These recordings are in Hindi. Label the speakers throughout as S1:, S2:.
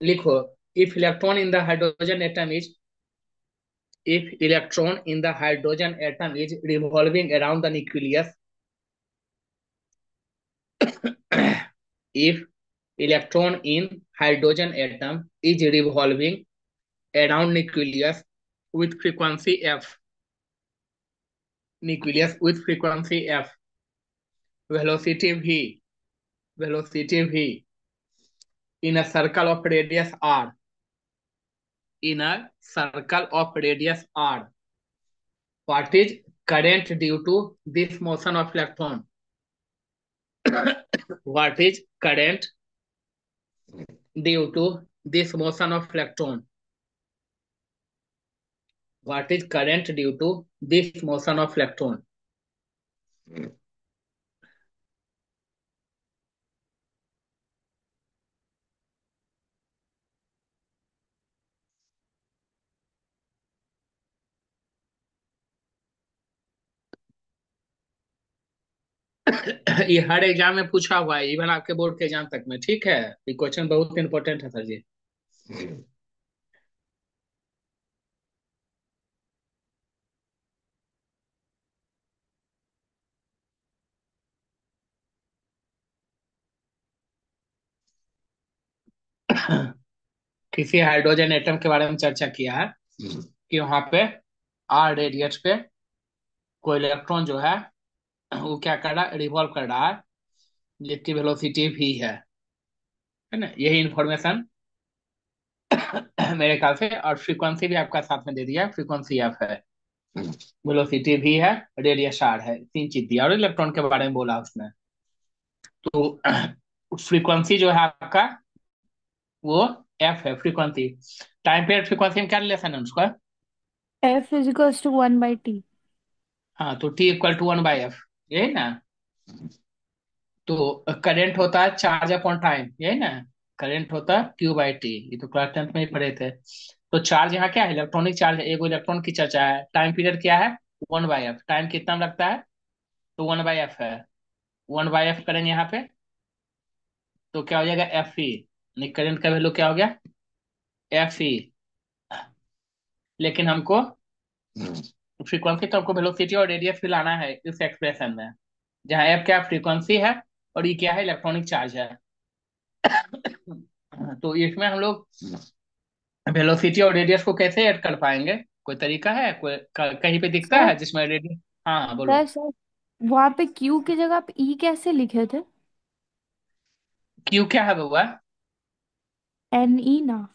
S1: लिखो, if electron in the hydrogen atom is if electron in the hydrogen atom is revolving around the nucleus if electron in hydrogen atom is revolving around nucleus with frequency f, nucleus with frequency f, velocity v, velocity v in a circle of radius r, in a circle of radius r, what is current due to this motion of electron? What is current due to this motion of electron? What is current due to this motion of electron? ये हर एग्जाम में पूछा हुआ है, इवन आपके बोर्ड के एग्जाम तक में। ठीक है, ये क्वेश्चन बहुत इंपॉर्टेंट है सर जी। किसी हाइड्रोजन एटम के बारे में चर्चा किया है कि वहां पे आर रेडियस पे कोई इलेक्ट्रॉन जो वो क्या कर रहा है, रिवॉल्व कर रहा है, जिसकी वेलोसिटी भी है ना। यही इंफॉर्मेशन मेरे ख्याल से, और फ्रीक्वेंसी भी आपका साथ में दे दिया, फ्रीक्वेंसी एफ है, वेलोसिटी भी है, रेडियस आर है, तीन चीज दिया, और इलेक्ट्रॉन के बारे में बोला उसने। तो फ्रीक्वेंसी जो है आपका, वो एफ है फ्रीक्वेंसी। टाइम पीरियड फ्रीक्वेंसी में क्या रिलेशन है उसका?
S2: F is equals to 1/T.
S1: हाँ, तो T equal to one by F, यही ना। तो करंट होता है चार्ज अपॉन टाइम, यही ना। करंट होता है क्यू बाई टी, ये तो क्लास 10th में ही पढ़े थे। तो चार्ज यहाँ क्या है, इलेक्ट्रॉनिक चार्ज है, एक इलेक्ट्रॉन की चर्चा है। टाइम पीरियड क्या है, वन बाई एफ, टाइम कितना में लगता है, तो वन बाई एफ है। वन बाई एफ करेंगे यहाँ पे, तो क्या हो जाएगा, एफ ई। करंट का वैल्यू क्या हो गया, एफ ई। लेकिन हमको फ्रीक्वेंसी, तो हमको वेलोसिटी और रेडियस भी लाना है इस एक्सप्रेशन में, जहाँ एफ क्या फ्रीक्वेंसी है और ये क्या है, इलेक्ट्रॉनिक चार्ज है। तो इसमें हम लोग वेलोसिटी और रेडियस को कैसे ऐड कर पाएंगे? कोई तरीका है, कोई कहीं पे दिखता
S2: सर
S1: है जिसमें रेडियस? हाँ हाँ, बोलो।
S2: सर वहां पे Q की जगह पे E कैसे लिखे थे?
S1: क्यू क्या है बउआ?
S2: NE ना।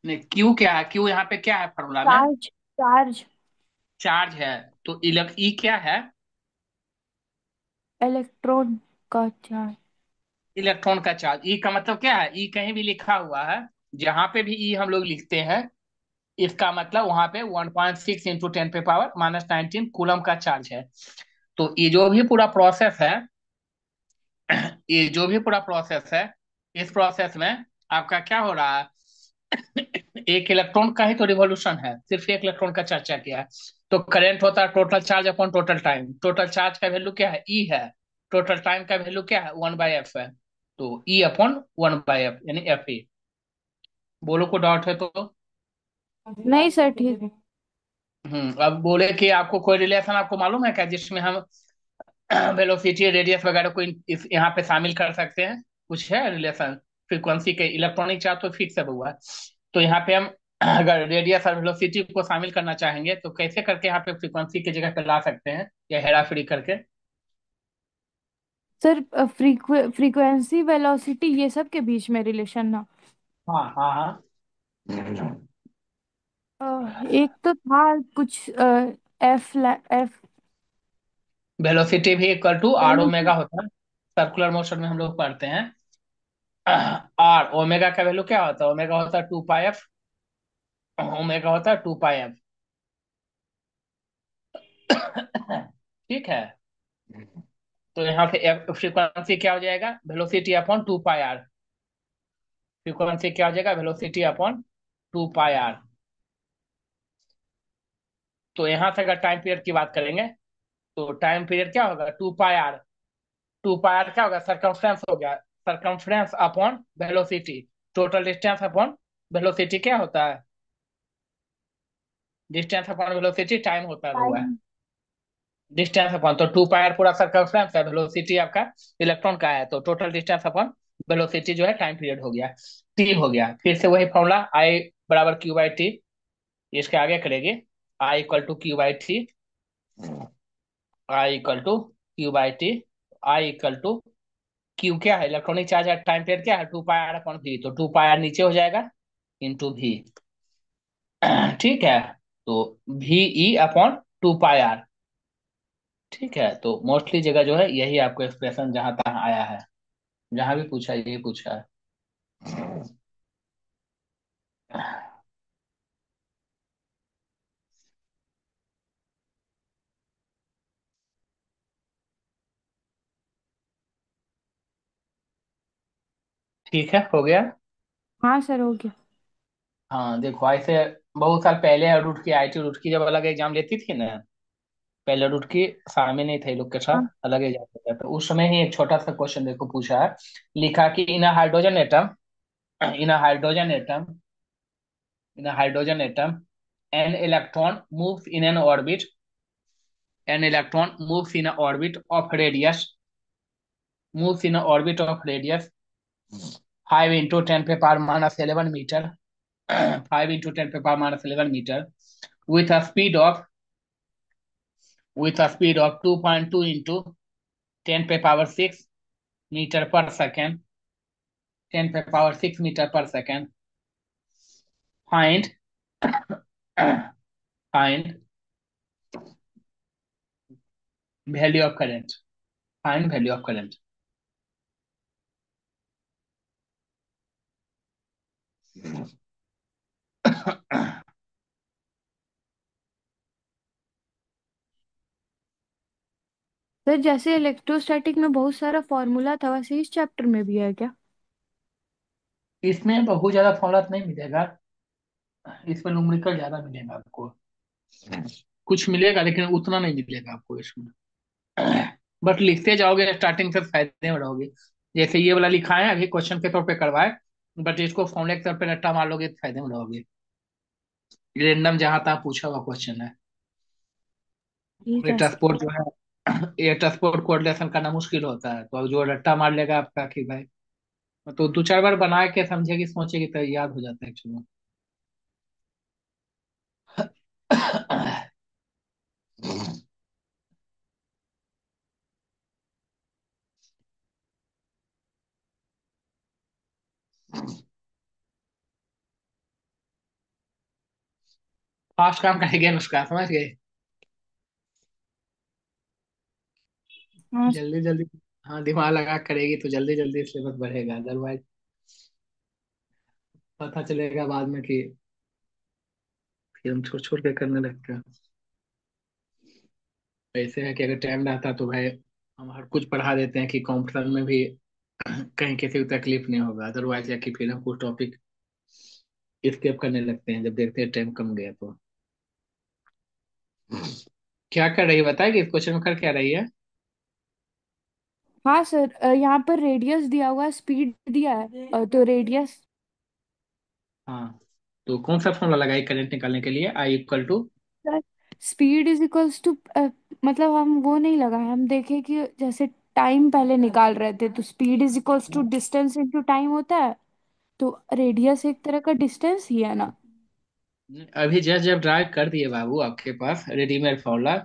S1: नहीं, क्यू क्या है, क्यू यहाँ पे क्या है फॉर्मूला में?
S2: चार्ज। चार्ज।
S1: चार्ज है। तो इलेक्ट ई क्या है?
S2: इलेक्ट्रॉन का चार्ज।
S1: इलेक्ट्रॉन का चार्ज। ई का मतलब क्या है, ई कहीं भी लिखा हुआ है, जहां पे भी ई हम लोग लिखते हैं, इसका मतलब वहां पे 1.6 इंटू 10 पे पावर माइनस 19 कूलम का चार्ज है। तो ये जो भी पूरा प्रोसेस है, ये जो भी पूरा प्रोसेस है, इस प्रोसेस में आपका क्या हो रहा है, एक इलेक्ट्रॉन का ही तो रिवॉल्यूशन है, सिर्फ एक इलेक्ट्रॉन का चर्चा किया है। तो करंट होता है total charge upon total time. Total charge का वैल्यू क्या है, ई है। टोटल टाइम का वैल्यू क्या है, वन बाई एफ है। तो ई अपॉन वन बाई एफ यानी एफ ई। बोलो को डाउट है तो?
S2: नहीं सर, ठीक है।
S1: अब बोले कि आपको कोई रिलेशन आपको मालूम है क्या, जिसमें हम वेलोसिटी रेडियस वगैरह को इस यहाँ पे शामिल कर सकते हैं? कुछ है रिलेशन? फ्रीक्वेंसी के इलेक्ट्रॉनिक चार्ज तो फिक्स है हुआ, तो यहाँ पे हम अगर रेडियस और वेलोसिटी को शामिल करना चाहेंगे तो कैसे करके यहाँ पे फ्रीक्वेंसी की जगह पे ला सकते हैं, या हेरा फेरी करके?
S2: सर फ्रीक्वेंसी वेलोसिटी ये सब के बीच में रिलेशन ना।
S1: हाँ हाँ हाँ।
S2: एक तो था कुछ एफ एफ
S1: वेलोसिटी भी equal to R
S2: velocity.
S1: Omega होता है, सर्कुलर मोशन में हम लोग पढ़ते हैं। आर ओमेगा का वैल्यू क्या होता है, ओमेगा होता है टू पाई एफ, ओमेगा होता है टू पाई एफ। ठीक है। तो यहाँ पे फ्रीक्वेंसी क्या हो जाएगा, velocity upon two pi R. Frequency क्या हो जाएगा, velocity upon two pi R. तो यहाँ से अगर टाइम पीरियड की बात करेंगे, तो टाइम पीरियड क्या होगा, two pi R. Two pi R क्या होगा, सरकमफ्रेंस हो गया, circumference upon velocity, total distance upon velocity क्या होता है, डिस्टेंस अपॉन वेलोसिटी टाइम होता हुआ है,
S2: टाइम।
S1: डिस्टेंस अपॉन, तो टू पाई आर पूरा सर्कमफ्रेंस है, वेलोसिटी आपका इलेक्ट्रॉन का है, तो टोटल डिस्टेंस अपॉन वेलोसिटी जो है टाइम पीरियड हो गया, टी हो गया। फिर से वही फॉर्मूला, आई बराबर क्यू बाई टी, इसके आगे करेंगे, I equal to Q by T, I equal to Q by T, I equal to Q क्या है, इलेक्ट्रॉनिक चार्ज है, टाइम पीरियड क्या है, two pi R upon V, तो टू पाई आर नीचे हो जाएगा इंटू वी। ठीक है, तो V E upon two pi R. ठीक है, तो मोस्टली जगह जो है यही आपको एक्सप्रेशन जहां तहां आया है, जहां भी पूछा यही पूछा है। ठीक है, हो गया।
S2: हाँ सर, हो गया।
S1: हाँ देखो, ऐसे बहुत साल पहले रूट की आईटी रूट की जब अलग एग्जाम लेती थी ना, पहले रूट की शामिल नहीं थे लोग के
S2: हाँ
S1: साथ, अलग एग्जाम होता था, तो उस समय ही एक छोटा सा क्वेश्चन देखो पूछा है, लिखा कि in a hydrogen atom, in a hydrogen atom, in a hydrogen atom an electron moves in an orbit, an electron moves in orbit of radius, moves in orbit of radius 5 × 10⁻⁻11 metre, 5 × 10⁻⁻11 metre, with a speed of, with a speed of 2.2 into 10⁻6 meter per second, 10⁻6 meter per second. Find, find value of current, find value of current.
S2: Sir जैसे इलेक्ट्रोस्टैटिक में बहुत सारा फॉर्मूला था, वैसे इस चैप्टर में भी है क्या?
S1: इसमें बहुत ज्यादा फॉर्मूला नहीं मिलेगा, इसमें न्यूमेरिकल ज्यादा मिलेगा आपको, कुछ मिलेगा लेकिन उतना नहीं मिलेगा आपको इसमें। बट लिखते जाओगे स्टार्टिंग से फायदे में रहोगे, जैसे ये वाला लिखा है अभी क्वेश्चन के तौर पे करवाए, बट इसको फॉर्मूले के तौर पे रट्टा मार लोगे तो फायदे में रहोगे, रेंडम जहां तहां पूछा हुआ क्वेश्चन है।
S2: ठीक
S1: ये
S2: है सर।
S1: ट्रांसपोर्ट जो है, ये ट्रांसपोर्ट कोरिलेशन करना मुश्किल होता है, तो अब जो रट्टा मार लेगा आपका कि भाई, तो दो चार बार बना के समझेगी सोचेगी तो याद हो जाता है एक्चुअली। फास्ट काम करेंगे उसका, समझ गए,
S2: हाँ
S1: जल्दी जल्दी, हाँ दिमाग लगा के करेगी तो जल्दी जल्दी सिलेबस बढ़ेगा, अदरवाइज पता चलेगा बाद में कि फिर हम छोड़ छोड़ के करने लगते हैं। ऐसे है कि अगर टाइम रहता तो भाई हम हर कुछ पढ़ा देते हैं कि कंपटीशन में भी कहीं किसी को तकलीफ नहीं होगा, अदरवाइज या कि फिर हम कुछ टॉपिक स्किप करने लगते हैं जब देखते हैं टाइम कम गया तो। क्या कर रही है बताएगी, इस क्वेश्चन में कर क्या रही है।
S2: हाँ सर, यहाँ पर रेडियस दिया हुआ है, स्पीड दिया है, तो रेडियस।
S1: हाँ, तो कौन सा फॉर्मूला लगाई करंट निकालने के लिए, I equal to,
S2: sir speed is equals to, मतलब हम वो नहीं लगाए, हम देखे कि जैसे टाइम पहले निकाल रहे थे तो speed is equals to distance into time होता है, तो रेडियस एक तरह का डिस्टेंस ही है ना।
S1: अभी जस्ट जब ड्राइव कर दिए बाबू आपके पास रेडीमेड फॉर्मूला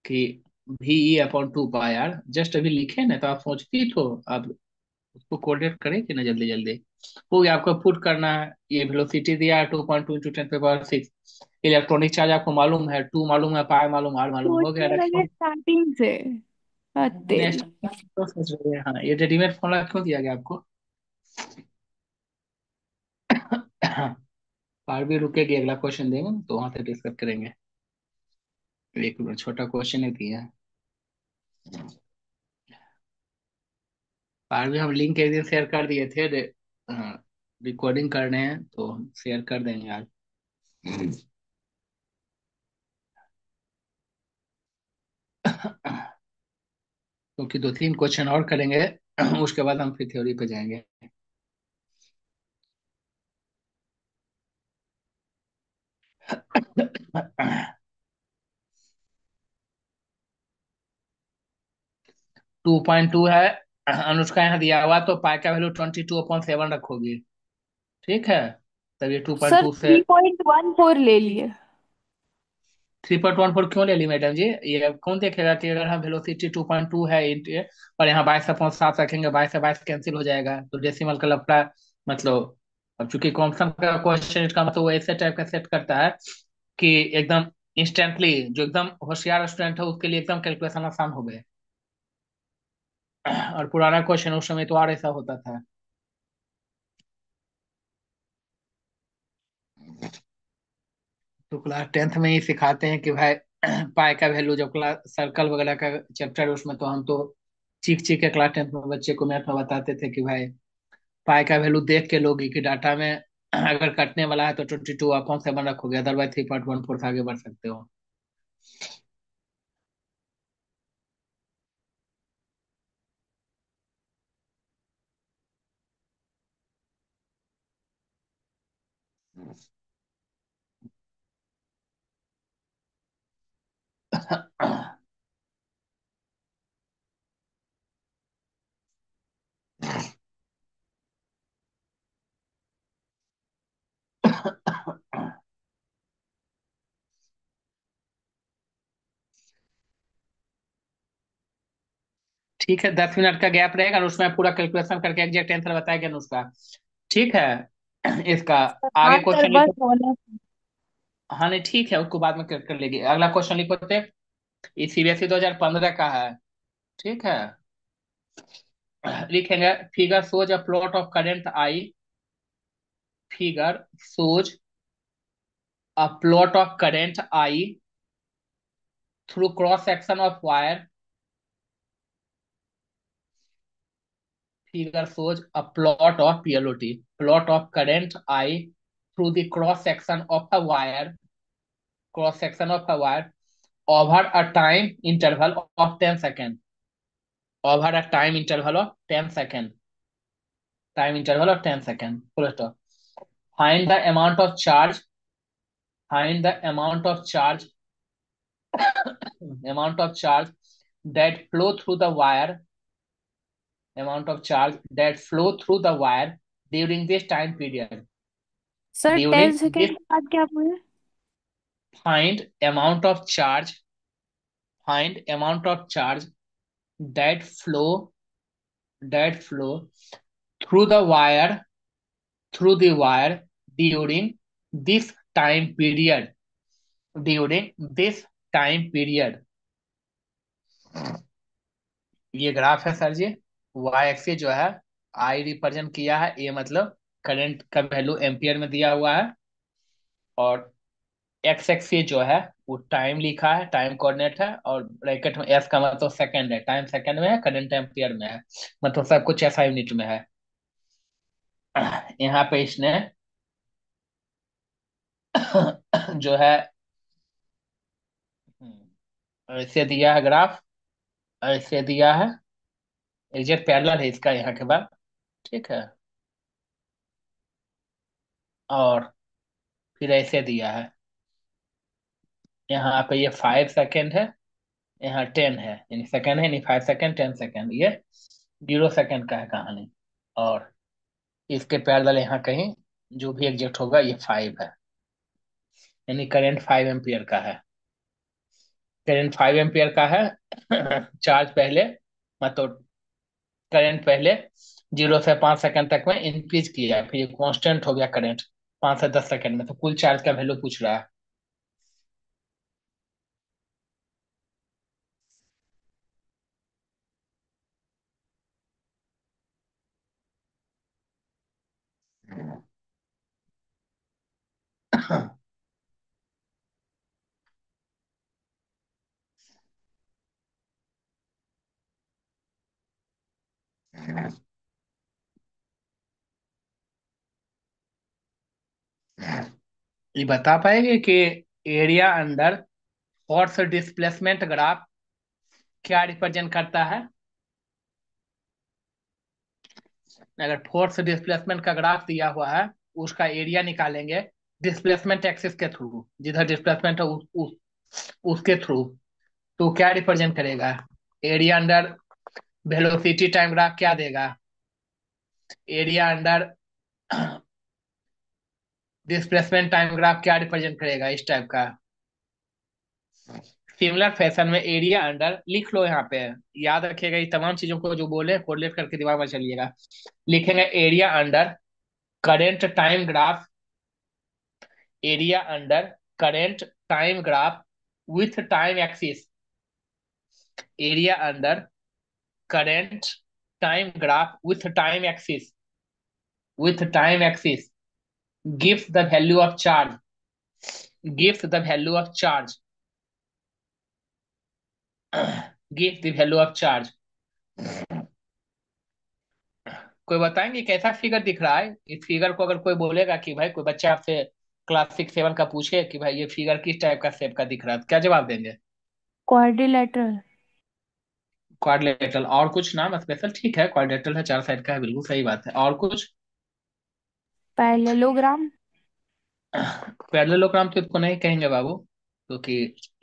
S1: कि V E upon two pi R, just अभी लिखे ना, तो आप सोचती तो आप उसको कोऑर्डिनेट करेंगे ना जल्दी जल्दी, वो भी आपको पुट करना है, ये वेलोसिटी दिया है 2.2 इंटू 10⁻6, इलेक्ट्रॉनिक चार्ज आपको मालूम है, टू मालूम है, पाई मालूम, आर मालूम, हो गया
S2: सोचने लगे
S1: इलेक्ट्रॉनिक।
S2: स्टार्टिंग से। तेरी।
S1: नेक्स्ट तो सोच रहे हैं, हाँ ये रेडीमेड फॉर्मूला क्यों दिया गया आपको। पार भी रुकेगी, अगला क्वेश्चन देंगे ना, तो वहां से डिस्कस करेंगे, एक मिनट छोटा क्वेश्चन ही दिया है। पार भी हम लिंक एक दिन शेयर कर दिए थे, रिकॉर्डिंग करने हैं तो हम शेयर कर देंगे आज। क्योंकि दो तीन क्वेश्चन और करेंगे उसके बाद हम फिर थ्योरी पे जाएंगे। 2.2 है। अनुष्का यहाँ दिया हुआ, तो पाई का वैल्यू 22/7 रखोगी। ठीक है। तब ये टू पॉइंट
S2: सर
S1: टू से
S2: 3.14 ले लिए।
S1: 3.14 क्यों ले ली मैडम जी? ये कौन देखेगा कि अगर हम वेलोसिटी 2.2 है और यहाँ 22/7 रखेंगे, 22 से 22 कैंसिल हो जाएगा, तो डेसिमल का लफड़ा। मतलब अब चूंकि कॉम्पसन का क्वेश्चन, इसका मतलब वो ऐसे टाइप का सेट करता है कि एकदम इंस्टेंटली, जो एकदम होशियार स्टूडेंट है उसके लिए एकदम कैलकुलेशन आसान हो गए। और पुराना क्वेश्चन उस समय तो और ऐसा होता था। तो क्लास 10th में ही सिखाते हैं कि भाई पाई का वैल्यू, जब क्लास सर्कल वगैरह का चैप्टर उसमें, तो हम तो चीख चीख के क्लास 10th में बच्चे को मैथ में बताते थे कि भाई पाई का वैल्यू देख के लोगी कि डाटा में अगर कटने वाला है तो 22/7 रखोगे, अदरवाइज 3.14 से आगे बढ़ सकते हो। ठीक है, 10 मिनट का गैप रहेगा और उसमें पूरा कैलकुलेशन करके एग्जैक्ट आंसर बताएगा ना उसका। ठीक है। इसका
S2: हाँ
S1: आगे
S2: सर,
S1: क्वेश्चन
S2: बस
S1: लिखो।
S2: होना।
S1: हाँ नहीं ठीक है, उसको बाद में कर लेगी। अगला क्वेश्चन लिखो थे। ये सीबीएसई 2015 का है। ठीक है। लिखेंगे, figure shows a plot of current I. Figure shows a plot of current I through cross section of wire. Figure shows a plot of PLOT, plot of current I through the cross section of a wire, cross section of a wire over a time interval of 10 seconds, over a time interval of 10 seconds, time interval of 10 seconds. Full stop. Find the amount of charge, find the amount of charge that flow through the wire, amount of charge that flow through the wire during this time period.
S2: Sir
S1: During
S2: 10 second
S1: this,
S2: के बाद क्या बोले?
S1: find amount of charge, find amount of charge that flow, that flow through the wire, through the wire during this time period, during this time period. ये ग्राफ है सर जी। वाई एक्सिस जो है, आई रिप्रेजेंट किया है, ए मतलब करंट का वैल्यू एम्पियर में दिया हुआ है। और एक्स एक्सिस जो है वो टाइम लिखा है, टाइम कोऑर्डिनेट है, और ब्रैकेट में एस का मतलब सेकंड है, टाइम सेकंड में है, करंट एम्पियर में है, मतलब सब कुछ ऐसा यूनिट में है। यहाँ पे इसने जो है ऐसे दिया है ग्राफ, ऐसे दिया है, एग्जैक्ट पैरेलल है इसका यहाँ के बाद। ठीक है। और फिर ऐसे दिया है, यहाँ पे ये 5 सेकेंड है, यहाँ 10 है, यानी सेकेंड है, यानी 5 सेकेंड, 10 सेकेंड, ये 0 सेकेंड का है कहानी। और इसके पैरेलल यहाँ कहीं जो भी एग्जैक्ट होगा ये 5 है, यानी करंट 5 एम्पियर का है। करंट 5 एम्पियर का है। चार्ज पहले, मतलब करंट पहले 0 से 5 सेकंड तक में इंक्रीज किया, फिर ये कांस्टेंट हो गया करंट 5 से 10 सेकंड में, तो कुल चार्ज का वैल्यू पूछ रहा है। ये बता पाएंगे कि area under force displacement graph क्या रिप्रेजेंट करता है? अगर फोर्स डिस्प्लेसमेंट का ग्राफ दिया हुआ है, उसका एरिया निकालेंगे डिस्प्लेसमेंट एक्सिस के थ्रू, जिधर डिस्प्लेसमेंट है उसके थ्रू। तो क्या रिप्रेजेंट करेगा? Area under velocity time graph क्या देगा? Area under displacement time graph क्या रिप्रेजेंट करेगा इस टाइप का? सिमिलर फैशन में एरिया अंडर लिख लो यहाँ पे। याद रखिएगा, ये तमाम चीजों को जो बोले कोरिलेट करके दिमाग में चलिएगा। लिखेंगे area under current time graph, area under current time graph with time axis, area under current time graph with time axis gives the value of charge, gives the value of charge, gives the value of charge। कोई बताएंगे कैसा फिगर दिख रहा है? इस फिगर को अगर कोई बोलेगा कि भाई, कोई बच्चा आपसे क्लास 6 7 का पूछे कि भाई ये फिगर किस टाइप का शेप का दिख रहा है, तो क्या जवाब देंगे?
S2: क्वाड्रिलेटरल।
S1: क्वाड्रिलेटरल। और कुछ नाम स्पेशल? ठीक है, क्वाड्रिलेटरल है, चार साइड का है, बिल्कुल सही बात है। और कुछ?
S2: पैरेललोग्राम।
S1: पैरेललोग्राम तो इसको नहीं कहेंगे बाबू, क्योंकि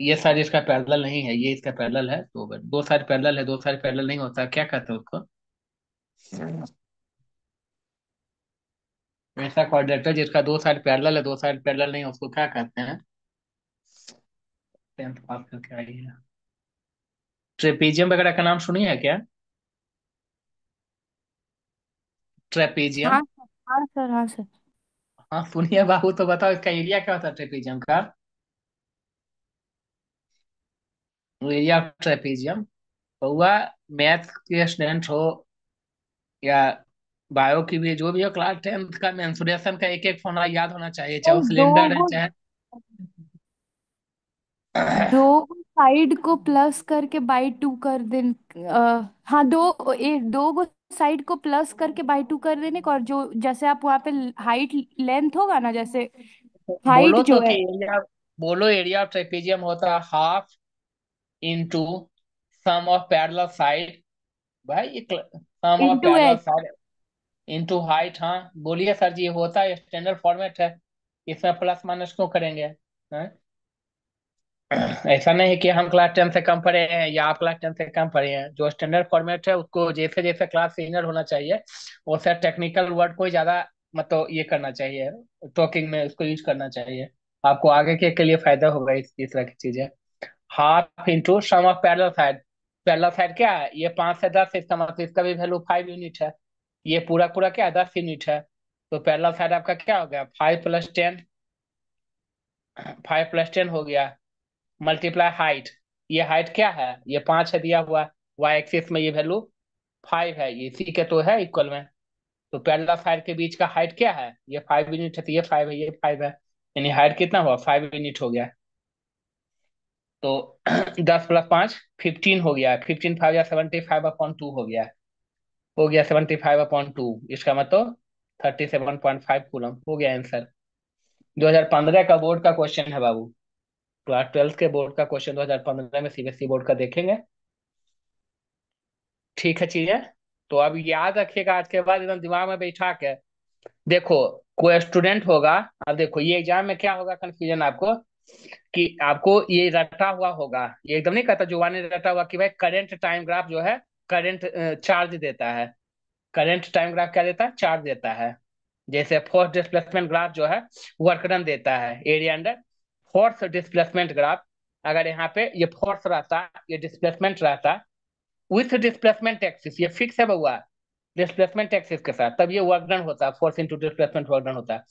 S1: ये साइड इसका पैरेलल नहीं है, ये इसका पैरेलल है, तो दो साइड पैरेलल है, दो साइड पैरेलल नहीं होता, क्या कहते हैं उसको? ऐसा क्वाड्रेटर जिसका दो साइड पैरेलल है, दो साइड पैरेलल नहीं, उसको क्या कहते हैं? 10th पास करके आई है। ट्रेपीजियम वगैरह का नाम सुनी है क्या? ट्रेपीजियम।
S2: हाँ सर, हाँ सर, हाँ सर।
S1: हाँ सुनिए बाबू, तो बताओ इसका एरिया क्या होता है ट्रेपीजियम का? Area of trapezium. हुआ मैथ के स्टूडेंट हो या बायो की भी, जो भी हो, क्लास 10th का मेंसुरेशन का एक एक फॉर्मूला याद होना चाहिए, चाहे
S2: और
S1: वो
S2: दो
S1: सिलेंडर है
S2: गो
S1: चाहे
S2: दो साइड को प्लस करके बाई टू कर देन। हाँ, दो गो साइड को प्लस करके बाई टू कर देने का, और जो जैसे आप वहाँ पे हाइट लेंथ होगा ना, जैसे हाइट
S1: बोलो
S2: जो
S1: तो कि
S2: है।
S1: एरिया, बोलो एरिया ऑफ ट्रेपीजियम होता है half into sum of parallel side. भाई sum of
S2: into
S1: parallel
S2: H.
S1: Side into height. हाँ बोलिए सर जी, ये होता है, स्टैंडर्ड फॉर्मेट है, इसमें प्लस माइनस क्यों करेंगे? हैं? ऐसा नहीं है कि हम क्लास 10 से कम पढ़े हैं या आप क्लास 10 से कम पढ़े हैं, जो स्टैंडर्ड फॉर्मेट है उसको जैसे जैसे क्लास सीनियर होना चाहिए, वैसे टेक्निकल वर्ड को ही ज्यादा मतलब ये करना चाहिए, टॉकिंग में उसको यूज करना चाहिए, आपको आगे के लिए फायदा होगा इस तरह की चीजें। Half into sum of parallel side. Parallel side क्या है? ये 5 से 10, इसका मतलब इसका भी वैल्यू 5 यूनिट है। ये पूरा पूरा क्या है? 10 यूनिट है। तो पैरेलल साइड आपका क्या हो गया? 5 + 10, 5 + 10 हो गया, मल्टीप्लाई हाइट। ये हाइट क्या है? ये 5 है दिया हुआ, वाई एक्सिस में ये वैल्यू 5 है, ये इसी के तो है इक्वल में। तो पैरेलल साइड के बीच का हाइट क्या है? ये 5 यूनिट है, तो ये 5 है, ये 5 है, यानी हाइट कितना हुआ? 5 यूनिट हो गया। तो 10 + 5 15 हो गया, 15 5 या 75/2 हो गया, हो गया 75/2, इसका मतलब 37.5 कूलम हो गया आंसर। 2015 का बोर्ड का क्वेश्चन है बाबू, क्लास 12 के बोर्ड का क्वेश्चन 2015 में सीबीएसई बोर्ड का देखेंगे। ठीक है चीजें, तो अब याद रखिएगा आज के बाद एकदम दिमाग में बैठा के। देखो, कोई स्टूडेंट होगा, अब देखो ये एग्जाम में क्या होगा कंफ्यूजन आपको, कि आपको ये रटा हुआ होगा, ये एकदम नहीं कहता जुबानी रटा हुआ कि भाई करंट टाइम ग्राफ जो है करंट चार्ज देता है। करंट टाइम ग्राफ क्या देता है? चार्ज देता है। जैसे फोर्स डिस्प्लेसमेंट ग्राफ जो है वर्क डन देता है, area under force displacement graph. अगर यहाँ पे ये फोर्स रहता, ये डिस्प्लेसमेंट रहता, विथ डिस्प्लेसमेंट एक्सिस, ये फिक्स है बउआ, डिस्प्लेसमेंट एक्सिस के साथ, तब ये वर्क डन होता है, force into displacement work done होता है।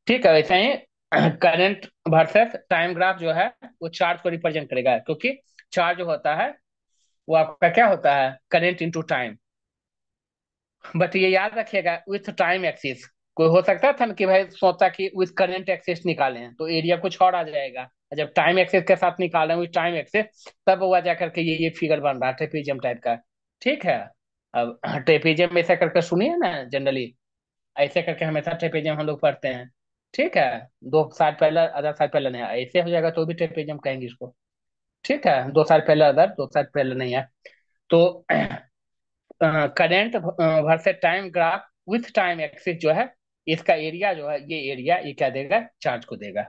S1: ठीक है, वैसे ही करंट वर्सेस टाइम ग्राफ जो है वो चार्ज को रिप्रेजेंट करेगा, क्योंकि चार्ज जो होता है वो आपका क्या होता है? Current into time. बट ये याद रखिएगा विथ टाइम एक्सिस। कोई हो सकता था ना कि भाई सोचा कि विथ करंट एक्सिस निकालें तो एरिया कुछ और आ जाएगा, और जब टाइम एक्सिस के साथ निकालें विथ टाइम एक्सिस, तब हुआ जाकर के ये फिगर बन रहा है ट्रेपीजियम टाइप का। ठीक है। अब ट्रेपीजियम ऐसा करके सुनिए ना, जनरली ऐसे करके हमेशा ट्रेपीजियम हम लोग पढ़ते हैं। ठीक है, दो साल पहले अदर साल पहले नहीं है, ऐसे हो जाएगा तो भी ट्रेपीजियम कहेंगे इसको। ठीक है, 2 साल पहले अदर, 2 साल पहले नहीं है। तो current versus time graph with time axis जो है, इसका एरिया जो है, ये एरिया ये क्या देगा, चार्ज को देगा।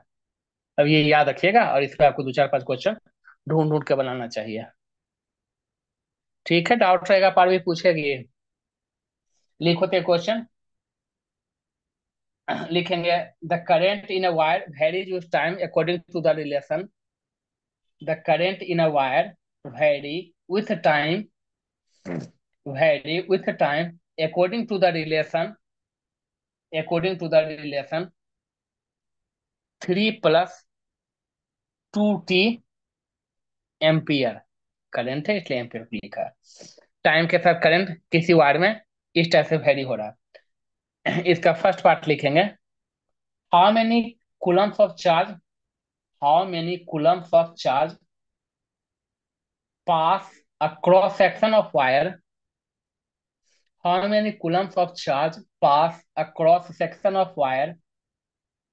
S1: अब ये याद रखिएगा, और इस पे आपको दो चार पांच क्वेश्चन ढूंढ ढूंढ के बनाना चाहिए। ठीक है, डाउट रहेगा पार भी पूछेगी। लिखो ते क्वेश्चन। लिखेंगे, the current in a wire varies with time according to the relation. The current in a wire vary with time, according to the relation, according to the relation 3 plus 2t ampere. Current है इसलिए एम्पियर लिखा है। टाइम के साथ करंट किसी वायर में इस टाइप से वेरी हो रहा है। इसका फर्स्ट पार्ट लिखेंगे, how many Coulomb's of charge, how many Coulomb's of charge pass across section of wire, how many coulombs of charge pass across section of wire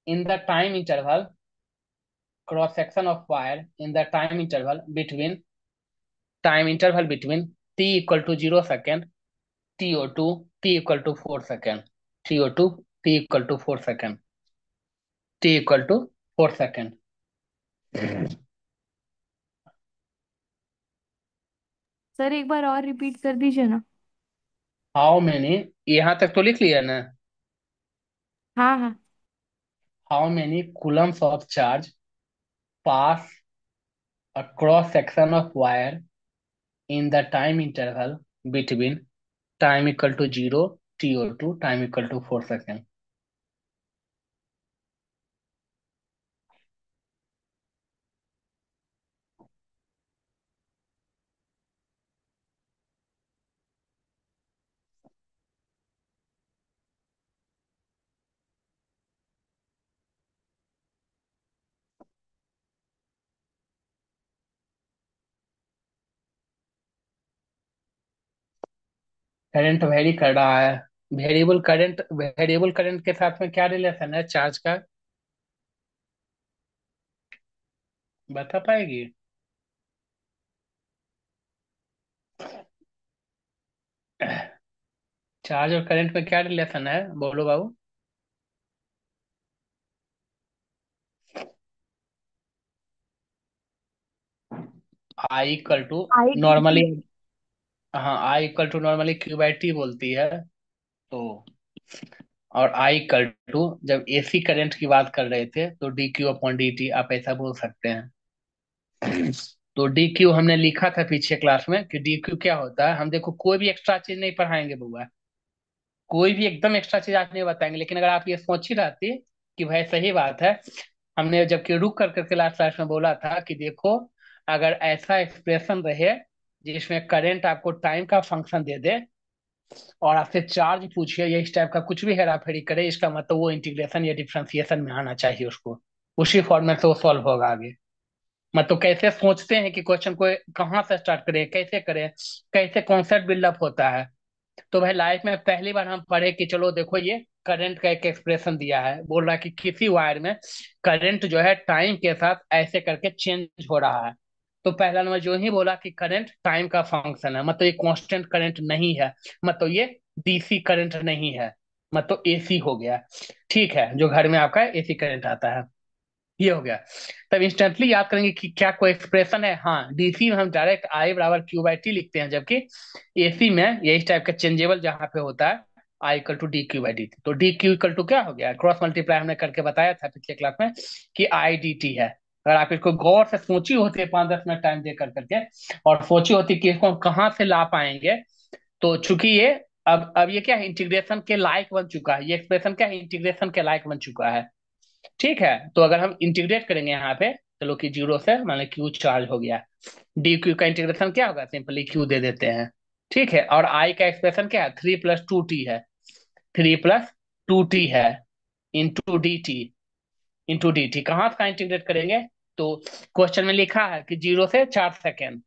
S1: in the time interval, cross section of wire in the time interval between t equal to 0 second, to t equal to 4 second, to t equal to 4 second, t equal to 4 second।
S2: Sir एक बार और रिपीट कर दीजिए ना।
S1: हाउ मेनी, यहां तक तो लिख लिया ना।
S2: हाँ हाँ।
S1: How many coulombs of charge pass across section of wire in the time interval between time equal to 0 to time equal to 4 second। Current very कर रहा है। वेरिएबल करंट के साथ में क्या रिलेशन है चार्ज का, बता पाएगी। चार्ज और करंट में क्या रिलेशन है, बोलो बाबू। I equal to
S2: I D
S1: normally,
S2: T.
S1: हाँ I equal to normally Q by T बोलती है। तो और आई इक्वल टू, जब एसी करंट की बात कर रहे थे तो D Q upon D T आप ऐसा बोल सकते हैं। तो डी क्यू हमने लिखा था पीछे क्लास में कि डी क्यू क्या होता है। हम देखो कोई भी एक्स्ट्रा चीज नहीं पढ़ाएंगे बुआ, कोई भी एकदम एक्स्ट्रा चीज आज नहीं बताएंगे, लेकिन अगर आप ये सोच ही रहती कि भाई सही बात है, हमने जबकि रुक कर करके लास्ट क्लास में बोला था कि देखो, अगर ऐसा एक्सप्रेशन रहे जिसमें करंट आपको टाइम का फंक्शन दे दे और आपसे चार्ज पूछिए, ये इस टाइप का कुछ भी हेरा फेरी करे, इसका मतलब वो इंटीग्रेशन या डिफरेंशिएशन में आना चाहिए उसको, उसी फॉर्मेट से वो सॉल्व होगा आगे। मतलब कैसे सोचते हैं कि क्वेश्चन को कहाँ से स्टार्ट करें, कैसे करें, कैसे कॉन्सेप्ट बिल्डअप होता है। तो भाई लाइफ में पहली बार हम पढ़े कि चलो देखो ये करंट का एक एक्सप्रेशन दिया है, बोल रहा है कि किसी वायर में करंट जो है टाइम के साथ ऐसे करके चेंज हो रहा है। तो पहला नंबर जो ही बोला कि करंट टाइम का फंक्शन है, मतलब ये कांस्टेंट करंट नहीं है, मतलब ये डीसी करंट नहीं है, मतलब एसी हो गया। ठीक है, जो घर में आपका एसी करंट आता है, ये हो गया। तब इंस्टेंटली याद करेंगे कि क्या कोई एक्सप्रेशन है। हाँ, डीसी में हम डायरेक्ट आई बराबर क्यू बाई टी लिखते हैं, जबकि एसी में ये इस टाइप का चेंजेबल जहां पे होता है I equal to D Q by D T. तो डी क्यू इक्वल टू क्या हो गया, क्रॉस मल्टीप्लाई हमने करके बताया था पिछले क्लास में कि आई डी टी है। अगर आप इसको गौर से सोची होती है 5-10 मिनट टाइम दे कर करके, और सोची होती कि इसको हम कहाँ से ला पाएंगे, तो चूंकि ये अब ये क्या है, इंटीग्रेशन के लायक बन चुका है, ये एक्सप्रेशन क्या है, इंटीग्रेशन के लायक बन चुका है। ठीक है, तो अगर हम इंटीग्रेट करेंगे यहाँ पे, चलो कि जीरो से मान लो क्यू चार्ज हो गया, डी क्यू का इंटीग्रेशन क्या होगा, सिंपली क्यू दे देते हैं। ठीक है, और आई का एक्सप्रेशन क्या है, 3 + 2t है, 3 + 2t है, इंटू डी टी कहाँ का इंटीग्रेट करेंगे। तो क्वेश्चन में लिखा है कि 0 से 4 सेकेंड,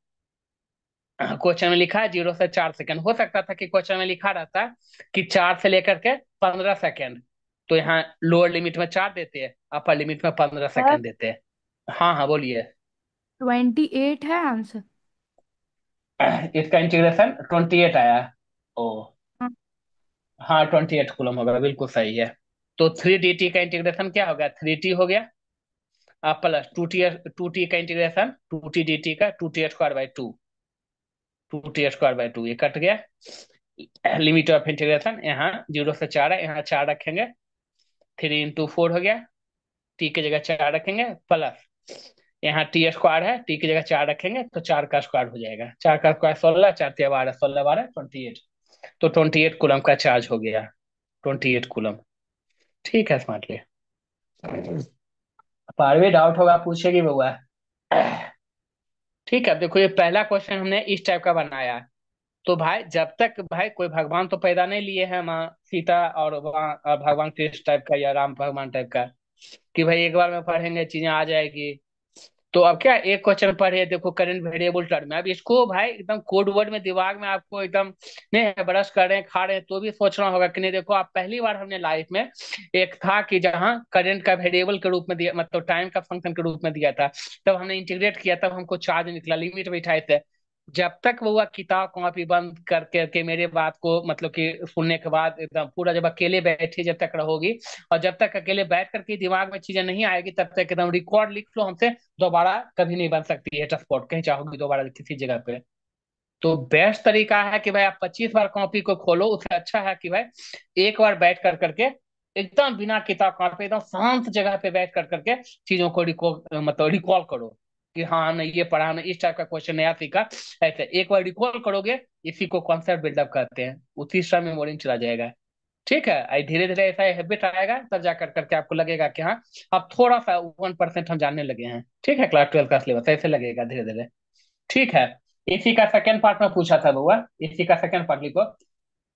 S1: क्वेश्चन में लिखा है 0 से 4 सेकेंड, हो सकता था कि क्वेश्चन में लिखा रहता कि 4 से लेकर के 15 सेकेंड, तो यहाँ लोअर लिमिट में 4 देते हैं, अपर लिमिट में 15 सेकेंड देते हैं। हाँ हाँ बोलिए।
S2: 28 है आंसर।
S1: इसका इंटीग्रेशन 28 आया। ओ,
S2: हाँ।
S1: हाँ 28 कूलम होगा, बिल्कुल सही है। तो 3 dt का इंटीग्रेशन क्या हो गया, 3t हो गया, प्लस 2t का इंटीग्रेशन 2t dt का 2t² 2, 2t² 2 ये कट गया। लिमिट ऑफ इंटीग्रेशन यहाँ 0 से 4 है, यहाँ 4 रखेंगे, 3 × 4 हो गया, टी की जगह 4 रखेंगे, प्लस यहाँ t² है, टी की जगह 4 रखेंगे तो 4 का स्क्वायर हो जाएगा, 4 का स्क्वायर 16, 4 × 12 16, 12 28, तो 28 कूलम का चार्ज हो गया, 28 कूलम। ठीक है स्मार्टली। पारवे डाउट होगा पूछेगी बउआ। ठीक है, देखो ये पहला क्वेश्चन हमने इस टाइप का बनाया। तो भाई जब तक भाई कोई भगवान तो पैदा नहीं लिए हैं माँ सीता और वहाँ भगवान कृष्ण टाइप का या राम भगवान टाइप का, कि भाई एक बार में पढ़ेंगे चीजें आ जाएगी। तो अब क्या एक क्वेश्चन पढ़े, देखो करंट वेरिएबल टर्म में, अब इसको भाई एकदम कोड वर्ड में दिमाग में आपको एकदम नहीं, ब्रश कर रहे हैं खा रहे हैं तो भी सोचना होगा कि नहीं। देखो आप पहली बार हमने लाइफ में एक था कि जहाँ करंट का वेरिएबल के रूप में दिया, मतलब टाइम का फंक्शन के रूप में दिया था, तब हमने इंटीग्रेट किया, तब हमको चार्ज निकला, लिमिट बैठाए थे। जब तक वो किताब कॉपी बंद कर करके मेरे बात को मतलब कि सुनने के बाद एकदम पूरा, जब अकेले बैठे जब तक रहोगी, और जब तक अकेले बैठ करके दिमाग में चीजें नहीं आएगी, तब तक एकदम रिकॉर्ड लिख लो हमसे, दोबारा कभी नहीं बन सकती है टचस्पॉट, कहीं चाहोगी दोबारा किसी जगह पे। तो बेस्ट तरीका है कि भाई आप 25 बार कॉपी को खोलो, उससे अच्छा है कि भाई एक बार बैठ कर करके एकदम बिना किताब कॉपी एकदम शांत जगह पे बैठ कर करके चीजों को रिकॉल करो, कि हाँ हमने ये पढ़ा, हमने इस टाइप का क्वेश्चन नया सीखा। ऐसे एक बार रिकॉल करोगे, इसी को कॉन्सेप्ट बिल्डअप करते हैं, उसी समय मेमोरी में चला जाएगा। ठीक है, आई धीरे धीरे ऐसा हैबिट आएगा, तब जाकर करके आपको लगेगा कि हाँ अब थोड़ा सा 1% हम जानने लगे हैं। ठीक है, क्लास 12 का सिलेबस ऐसे लगेगा धीरे धीरे। ठीक है, इसी का सेकंड पार्ट में पूछा था बउआ, इसी का सेकंड पार्ट लिखो।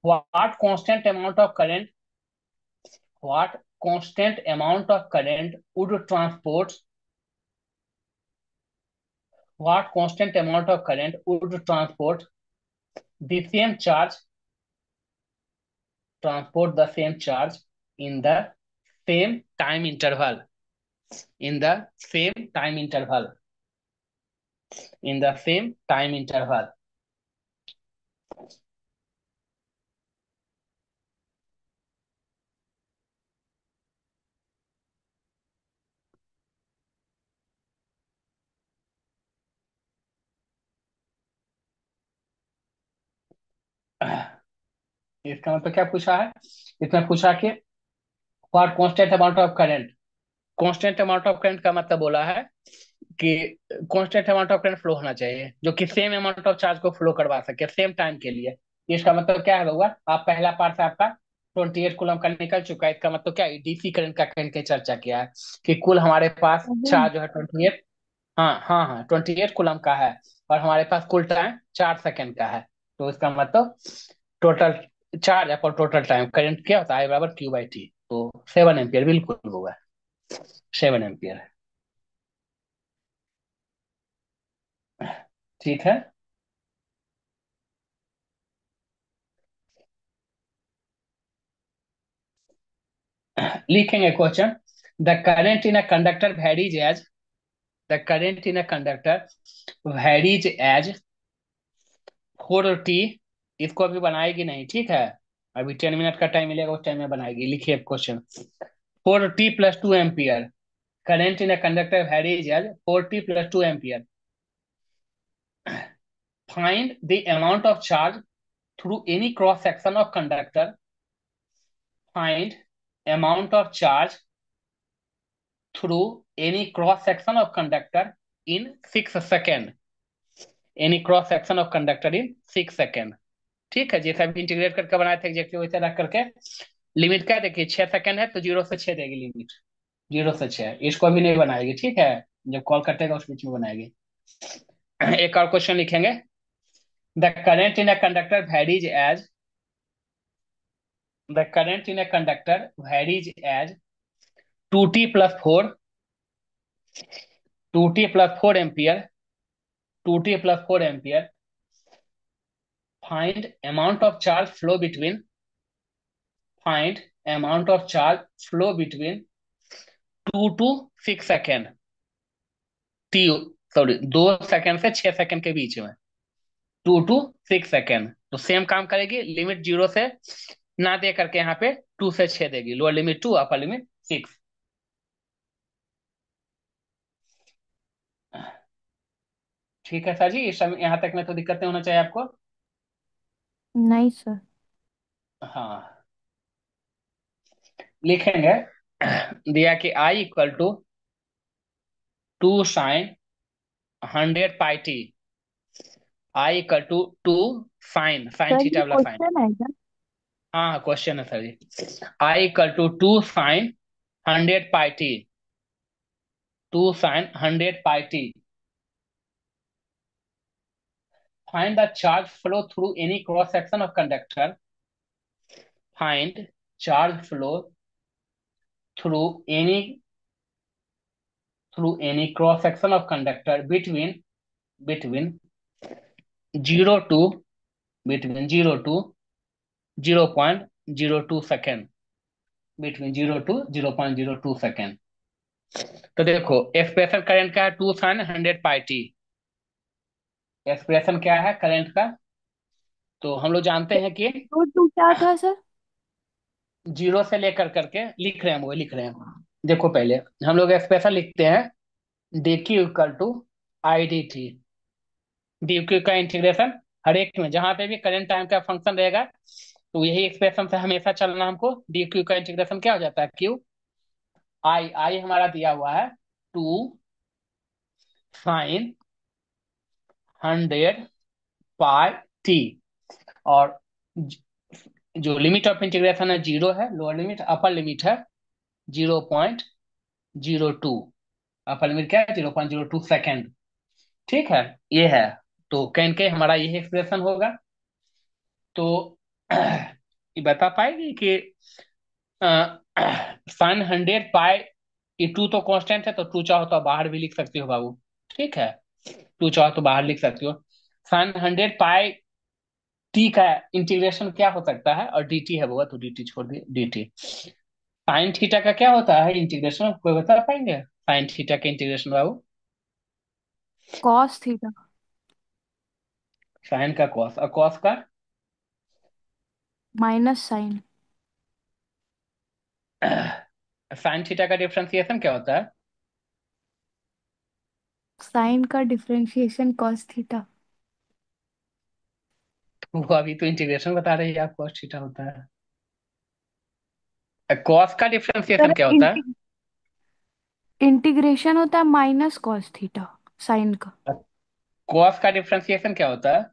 S1: What constant amount of current, what constant amount of current would transport, what constant amount of current would transport the same charge, transport the same charge in the same time interval, in the same time interval, in the same time interval। इसका मतलब क्या पूछा है, इसमें पूछा कि what constant amount of current, constant amount of current का मतलब बोला है कि constant amount of current flow होना चाहिए जो कि सेम अमाउंट ऑफ चार्ज को फ्लो करवा सके सेम टाइम के लिए। इसका मतलब क्या है होगा, आप पहला पार्ट से आपका 28 कूलम का निकल चुका है, इसका मतलब क्या है, डीसी करंट का करंट की चर्चा किया है कि कुल हमारे पास चार्ज जो है 28, हाँ हाँ हाँ 28 कूलम का है, और हमारे पास कुल टाइम 4 सेकंड का है। तो इसका मतलब total charge upon total time current क्या होता है, I = Q/T, तो 7 एम्पियर बिल्कुल होगा, 7 एम्पियर। ठीक है, लिखेंगे question. The current in a conductor varies as, the current in a conductor varies as 4t, इसको अभी बनाएगी नहीं, ठीक है, अभी 10 मिनट का टाइम मिलेगा, उस टाइम में बनाएगी। लिखिए question, 4t + 2 ampere, current in a conductor varies as 4t + 2 ampere, find the amount of charge through any cross section of conductor, find amount of charge through any cross section of conductor in 6 second, any cross section of conductor in 6 second. ठीक है, जैसा भी इंटीग्रेट करके बनाए थे एग्जैक्टली वैसे रख करके, लिमिट क्या देखिए 6 सेकेंड है तो 0 से 6 देगी लिमिट, 0 से 6, इसको भी नहीं बनाएगी, ठीक है, जब कॉल कटेगा उस बीच में बनाएगी। एक और क्वेश्चन लिखेंगे, the current in a conductor varies as, the current in a conductor varies as 2t + 4, 2t + 4 ampere, 2t + 4 ampere, find amount of charge flow between, find amount of charge flow between 2 to 6 second, T sorry 2 second से 6 सेकेंड के बीच में, 2 to 6 सेकेंड। तो सेम काम करेगी, लिमिट 0 से ना दे करके यहाँ पे 2 से छेदेगी, लोअर लिमिट 2 अपर लिमिट 6। ठीक है सर जी, इस समय यहाँ तक में तो दिक्कत नहीं होना चाहिए आपको।
S2: नहीं सर।
S1: हाँ, लिखेंगे। दिया कि I equal to 2 sine 100 pi T. I equal to 2 sine, sine
S2: sir ये
S1: थीटा वाला साइन।
S2: क्वेश्चन है क्या?
S1: हाँ हाँ, क्वेश्चन है sir ji. I equal to 2 sine 100 pi T. 2 sine 100 pi T. Find the charge flow through any cross section of conductor. Find charge flow through any cross section of conductor between 0 to 0.02 second. Between 0 to 0.02 second. तो देखो एक्सप्रेशन करंट का है 2 साइन 100 पाई टी। एक्सप्रेशन क्या है करंट का, तो हम लोग जानते हैं कि
S2: तो टू क्या था सर?
S1: 0 से लेकर करके लिख रहे हैं, वो लिख रहे हैं। देखो पहले हम लोग एक्सप्रेशन लिखते हैं D Q equal to I D T. D Q का इंटीग्रेशन हर एक में जहां पे भी करंट टाइम का फंक्शन रहेगा, तो यही एक्सप्रेशन से हमेशा चलना हमको। डी क्यू का इंटीग्रेशन क्या हो जाता है, क्यू आई। आई हमारा दिया हुआ है 2 साइन 100 पाई टी। और जो लिमिट ऑफ इंटीग्रेशन है 0 है, लोअर लिमिट, अपर लिमिट है 0.02। अपर लिमिट क्या है 0.02 सेकेंड। ठीक है, ये है। तो कैन के हमारा यही एक्सप्रेशन होगा। तो ये बता पाएगी कि साइन 100 पाई, ये टू तो कांस्टेंट है, तो टू चाहो तो बाहर भी लिख सकती हो बाबू। ठीक है, टू चाहो तो बाहर लिख सकती हो। साइन 100 पाई टी का इंटीग्रेशन क्या हो सकता है, और dt है वो, तो dt छोड़ दिए dt। साइन थीटा का क्या होता है इंटीग्रेशन, कोई बता पाएंगे साइन थीटा का इंटीग्रेशन बाबू?
S2: Cos theta.
S1: साइन का कॉस, और कॉस का
S2: माइनस साइन।
S1: साइन थीटा का डिफरेंशिएशन क्या होता है?
S2: साइन का डिफरेंशिएशन कॉस थीटा।
S1: वो अभी तो इंटीग्रेशन बता रही है, आप कॉस थीटा होता है। कॉस का
S2: सर
S1: डिफरेंशिएशन क्या होता है?
S2: इंटीग्रेशन होता है माइनस कॉस थीटा साइन का।
S1: कॉस का डिफरेंशिएशन क्या होता है?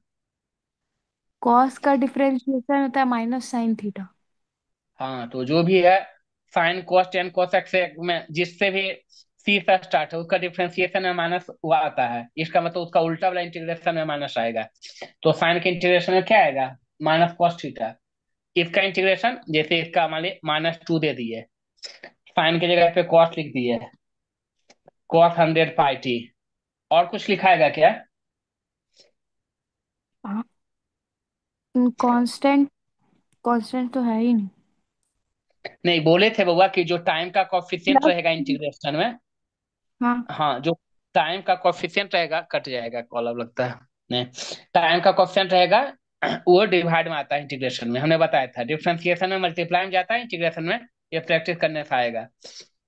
S2: कॉस का डिफरेंशिएशन होता है माइनस साइन थीटा।
S1: हाँ, तो जो भी है sine cos tan cos x में जिससे भी सी से स्टार्ट है उसका डिफरेंशिएशन में माइनस हुआ आता है, इसका मतलब उसका उल्टा वाला इंटीग्रेशन में माइनस आएगा। तो साइन के इंटीग्रेशन में क्या आएगा, माइनस कॉस थीटा। इसका इंटीग्रेशन जैसे इसका मान ली -2 दे दिए, साइन की जगह पे कॉस लिख दिए, cos 100 पाई टी। और कुछ लिखाएगा क्या?
S2: कांस्टेंट। कांस्टेंट तो है ही नहीं।
S1: नहीं, बोले थे बउआ कि जो टाइम का कॉफिशिएंट
S2: प्लस।
S1: रहेगा इंटीग्रेशन में।
S2: हाँ।
S1: हाँ, जो टाइम का कॉफिशिएंट रहेगा, कट जाएगा कॉल अब लगता है। नहीं, टाइम का कॉफिशिएंट रहेगा वो डिवाइड में आता है इंटीग्रेशन में, हमने बताया था। डिफरेंशिएशन में मल्टीप्लाई में जाता है, इंटीग्रेशन में ये प्रैक्टिस करने से आएगा।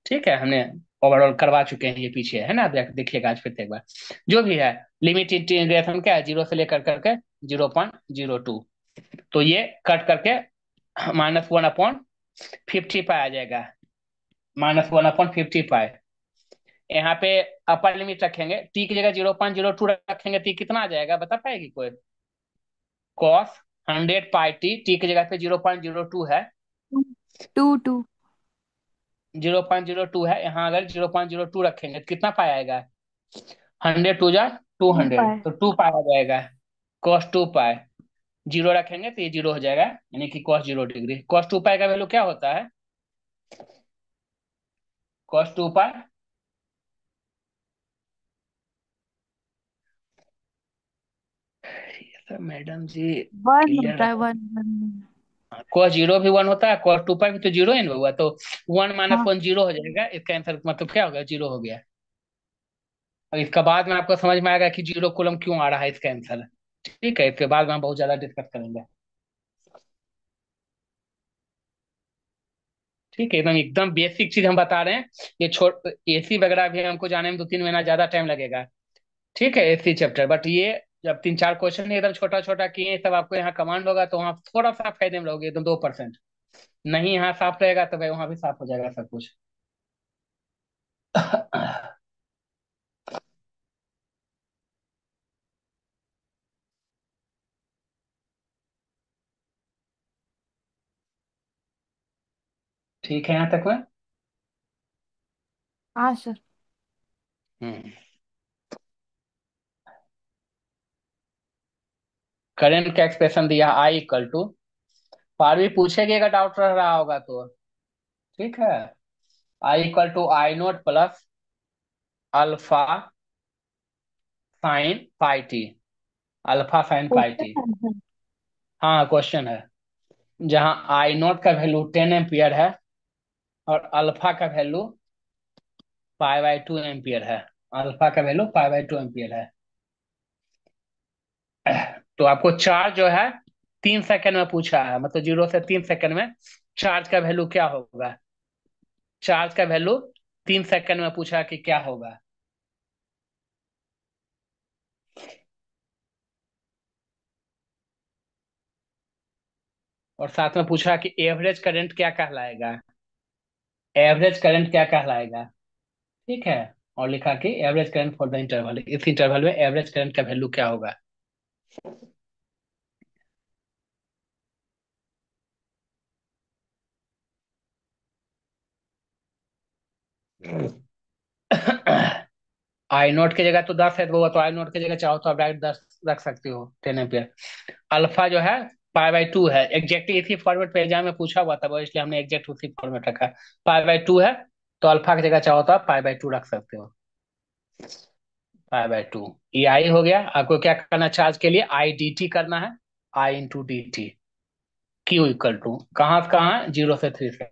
S1: ठीक है, हमने ओवरऑल करवा चुके हैं ये पीछे, है ना? देखिएगा आज फिर से एक बार। जो भी है लिमिट इंटीग्रेशन क्या है, 0 से लेकर करके 0.02। तो ये कट करके -1/50 पाई आ जाएगा। -1/50 पाई। यहाँ पे अपर लिमिट रखेंगे, टी की जगह 0.02 रखेंगे, टी कितना आ जाएगा बता पाएगी कोई? cos 100 पाई टी की जगह पे 0.02 है।
S2: To to.
S1: 0.02 है, यहाँ अगर 0.02 रखेंगे तो कितना पाई आएगा? 100 टू जा टू
S2: टू
S1: हंड्रेड
S2: पाए।
S1: तो 2 पाई आ जाएगा। cos 2 पाई, जीरो रखेंगे तो ये जीरो हो जाएगा, यानी कि cos 0 डिग्री। cos 2 पाई का वैल्यू क्या होता है? cos 2 पाई, सर मैडम जी
S2: वन
S1: क्लियर
S2: होता है,
S1: रहे।
S2: One one.
S1: cos 0 भी 1 होता है, cos 2 पाई भी तो जीरो ही ना हुआ, तो 1 -
S2: हाँ।
S1: 1 जीरो हो जाएगा। इसका आंसर मतलब क्या हो गया, जीरो हो गया। और इसका बाद में आपको समझ में आएगा कि जीरो कॉलम क्यों आ रहा है इसका आंसर। ठीक है, इसके बाद में हम बहुत ज्यादा डिस्कस करेंगे। ठीक है, एकदम एकदम बेसिक चीज हम बता रहे हैं। ये छोट एसी वगैरह भी हमको जाने में 2-3 महीना ज्यादा टाइम लगेगा। ठीक है, एसी चैप्टर, बट ये जब 3-4 क्वेश्चन एकदम छोटा छोटा किए तब आपको यहाँ कमांड होगा तो वहाँ थोड़ा सा फायदे में रहोगे, एकदम 2%। नहीं यहाँ साफ रहेगा तो भाई वहाँ भी साफ हो जाएगा सब कुछ। ठीक है यहाँ तक में।
S2: हाँ सर।
S1: हम्म। करंट का एक्सप्रेशन दिया आई इक्वल टू, पारवी पूछेगी अगर डाउट रह रहा होगा तो। ठीक है, I equal to I naught plus alpha sine pi T, alpha sine pi T.
S2: Question answer.
S1: हाँ क्वेश्चन है। जहाँ आई नोट का वैल्यू 10 एम्पियर है और अल्फा का वैल्यू π/2 एम्पियर है। अल्फा का वैल्यू π/2 एम्पियर है। तो आपको चार्ज जो है 3 सेकंड में पूछा है, मतलब 0 से 3 सेकंड में चार्ज का वैल्यू क्या होगा। चार्ज का वैल्यू 3 सेकंड में पूछा कि क्या होगा। और साथ में पूछा कि एवरेज करंट क्या कहलाएगा। एवरेज करंट क्या कहलाएगा। ठीक है। और लिखा कि average current for the interval, इस इंटरवल में एवरेज करंट का वैल्यू क्या होगा। आई नोट की जगह तो 10 है, तो आई नोट की जगह चाहो तो आप डायरेक्ट 10 रख सकते हो, 10 एम्पियर। अल्फा जो है π/2 है, एग्जैक्टली इसी फॉर्मेट पे एग्जाम में पूछा हुआ था वो, इसलिए हमने एग्जैक्ट उसी फॉर्मेट रखा। π/2 है, तो अल्फा की जगह चाहो तो आप π/2 रख सकते हो। π/2, ये आई हो गया। आपको क्या करना है चार्ज के लिए, आई डी टी करना है। I into D T, Q equal to कहाँ से कहाँ, 0 से 3 से।